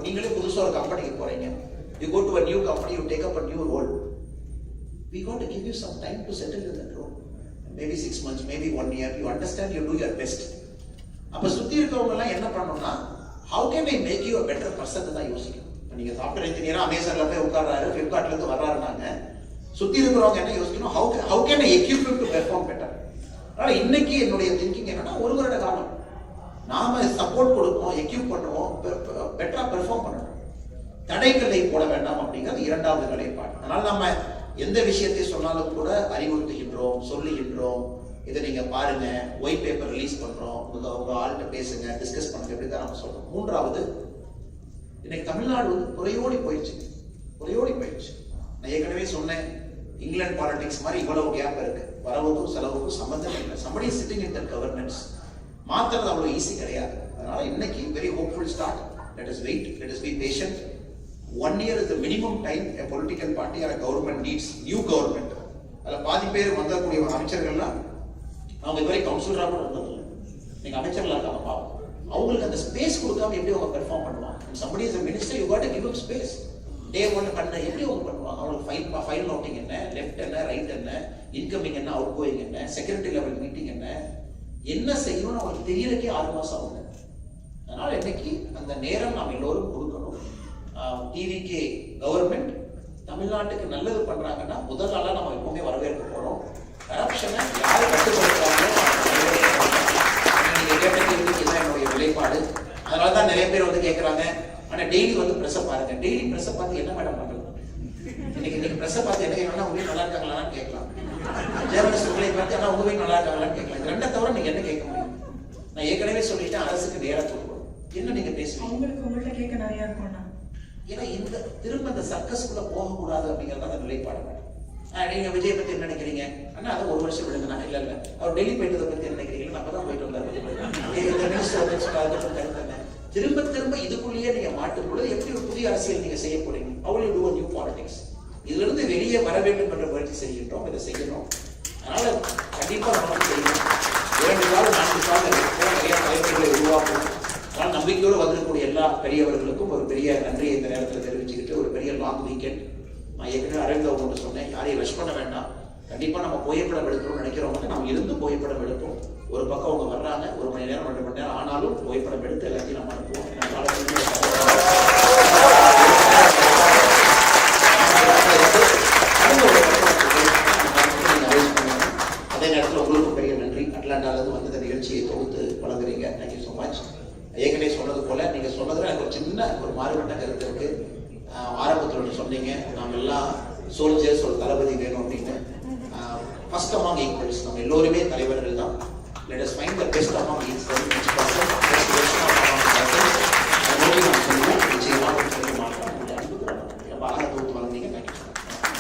நீங்களே புதுசாக ஒரு கம்பெனிக்கு போறீங்க, you go to a new company, you take up a new role. We got to give you some time to settle in that role. Maybe 6 months, maybe 1 year. You understand, you do your best. அப்ப சுத்தி இருக்கவங்க எல்லாம் என்ன பண்ணணும்னா, how can I make you a better person தான் யோசிக்கணும். நீங்க software இன்ஜினியரா அமேசான்ல போய் உட்கார்றாரு, ஃபிளிப்கார்ட்ல இருந்து வர்றாருனாங்க, சுத்தி இருக்கிறவங்க என்ன யோசிக்கணும், how can I equip him to perform better. அதனால இன்னைக்கு என்னுடைய திங்கிங் என்னன்னா, ஒரு வருட காலம் நாம சப்போர்ட் கொடுப்போம், எக்யூப் பண்ணுவோம், பெட்டரா பெர்ஃபார்ம் பண்ணணும். தடைக்கல்லை போட வேண்டாம் அப்படிங்கிறது இரண்டாவது நிலைப்பாடு. அதனால நம்ம எந்த விஷயத்தை சொன்னாலும் கூட அறிவுறுத்துகின்றோம், சொல்லுகின்றோம். இதை நீங்க பாருங்க, ஒயிட் பேப்பர் ரிலீஸ் பண்றோம், உங்க ஆள்கிட்ட பேசுங்க, டிஸ்கஸ் பண்ணுங்க, இப்படி தான் நம்ம சொல்றோம். மூன்றாவது, இன்னைக்கு தமிழ்நாடு குறையோடி போயிடுச்சு. நான் ஏற்கனவே சொன்னேன், இங்கிலாந்து பாலிடிக்ஸ் மாதிரி இவ்வளவு கேப் இருக்கு, வரவுக்கும் செலவுக்கும் சம்பந்தம் இல்லை. somebody is sitting in that governance. மாத்துறது அவ்வளவு ஈஸி கிடையாது. அதனால இன்னைக்கு very hopeful start. let us wait, let us be patient. 1 year is the minimum time a political party or a government needs new government. அதுல பாதி பேர் வந்தக்கூடிய அமைச்சர்கள்லாம் அவங்க இதுவரை கவுன்சிலரா கூட இருந்ததில்லை, நீங்க அமைச்சர்களா இருக்காங்க பாவம். அவங்களுக்கு அந்த ஸ்பேஸ் கொடுக்காம எப்படி அவங்க பெர்ஃபார்ம் பண்ணுவாங்க? somebody is a minister, you got to give him space. day 1 பண்ண எப்படி அவங்க பண்ணுவாங்க? அவங்களுக்கு ஃபைல் நோட்டிங் என்ன, லெஃப்ட் என்ன, ரைட் என்ன, இன்கமிங் என்ன, அவுட் கோயிங் என்ன, செக்ரட்டரி லெவல் மீட்டிங் என்ன செய்யணும்னு அவங்களுக்கு தெரியறதுக்கே 6 மாசம் ஆகுது. அதனால இன்னைக்கு அந்த நேரம் நாம் எல்லோரும் கொடுக்கணும். டிவிகே கவர்மெண்ட் தமிழ்நாட்டுக்கு நல்லது பண்றாங்கன்னா முதல் ஆளா நம்ம எப்பவுமே வரவேற்க போறோம். கரப்ஷனை யாரு கட்டுப்படுத்துறாங்களோ நீங்க கேட்ட கேள்விக்கு தான் என்னுடைய நிலைப்பாடு. அதனாலதான் நிறைய பேர் வந்து கேட்கறாங்க, ஆனா டெய்லி வந்து பிரஸ் பாருங்க. டெய்லி பிரஸ் பார்த்து என்ன மேடம் பண்றது? இன்னைக்கு நீங்க பிரஸ் பார்த்து என்ன கேட்கலாம், உங்க நல்லா இருக்காங்களான்னு கேட்கலாம். ஜேர்னலிஸ்ட் உங்களை பார்த்து ஆனா உங்க நல்லா இருக்காங்களான்னு கேட்கலாம். இது ரெண்டை தவிர நீங்க என்ன கேட்க முடியும்? நான் ஏற்கனவே சொல்லிட்டேன், அரசுக்கு நேரம் கொடுக்கணும். என்ன நீங்க பேசுவீங்க? உங்கள்கிட்ட கேட்க நிறைய இருக்கும்னா, ஏன்னா இந்த திரும்ப இந்த சர்க்கஸ்குள்ள போகக்கூடாது அப்படிங்கறத அந்த நிலைப்பாடு. நீங்க விஜய் பத்தி என்ன நினைக்கிறீங்க? ஆனா அதை 1 வருஷம் விடுங்க. இல்ல அவர் டெல்லி போயிட்டதை பத்தி என்ன நினைக்கிறீங்க? நம்ம தான் போயிட்டு வந்தாரு. திரும்ப திரும்ப இதுக்குள்ளேயே நீங்க மாட்டும் பொழுது எப்படி ஒரு புதிய அரசியல் நீங்க செய்ய போறீங்க? அவளை டூ நியூ பாலிடிக்ஸ். இதுல இருந்து வெளியே வர வேண்டும் என்ற முயற்சி செய்கின்றோம், இதை செய்யணும். அதனால கண்டிப்பா நம்ம செய்யணும். 2 கால 4 கால நிறைய தலைப்புகளை உருவாக்கணும். அதனால் நம்பிக்கையோடு வந்திருக்கக்கூடிய எல்லா பெரியவர்களுக்கும் ஒரு பெரிய நன்றியை இந்த நேரத்தில் தெரிவிச்சுக்கிட்டு, ஒரு பெரிய லாங் வீக்கெண்ட். நான் ஏற்கனவே அரவிந்தவங்க ஒன்று சொன்னேன், யாரையும் ரஷ் பண்ண வேண்டாம். கண்டிப்பாக நம்ம புகைப்படம் எடுக்கணும்னு நினைக்கிறவங்க நம்ம இருந்து புகைப்படம் எடுப்போம். ஒரு பக்கம் அவங்க வர்றாங்க, 1 மணி நேரம் 2 மணி நேரம் ஆனாலும் புகைப்படம் எடுத்து எல்லாத்தையும் நம்ம அனுப்புவோம். அதே நேரத்தில் உங்களுக்கும் பெரிய நன்றி. அட்லாண்டாவிலிருந்து வந்து இந்த நிகழ்ச்சியை தொகுத்து வழங்குறீங்க. Thank you so much. ஏற்கனவே சொன்னது போல நீங்க சொன்னதுல எனக்கு ஒரு சின்ன ஒரு மாறுபட்ட கருத்து இருக்கு. ஆரம்பத்தில் ஒன்று சொன்னீங்க, நாம் எல்லாம் சோல்ஜர்ஸ், ஒரு தளபதி வேணும் அப்படின்னு. ஃபர்ஸ்ட் அமாங் ஈக்குவல்ஸ், நம்ம எல்லோருமே தலைவர்கள் தான். Let us find the best among each person.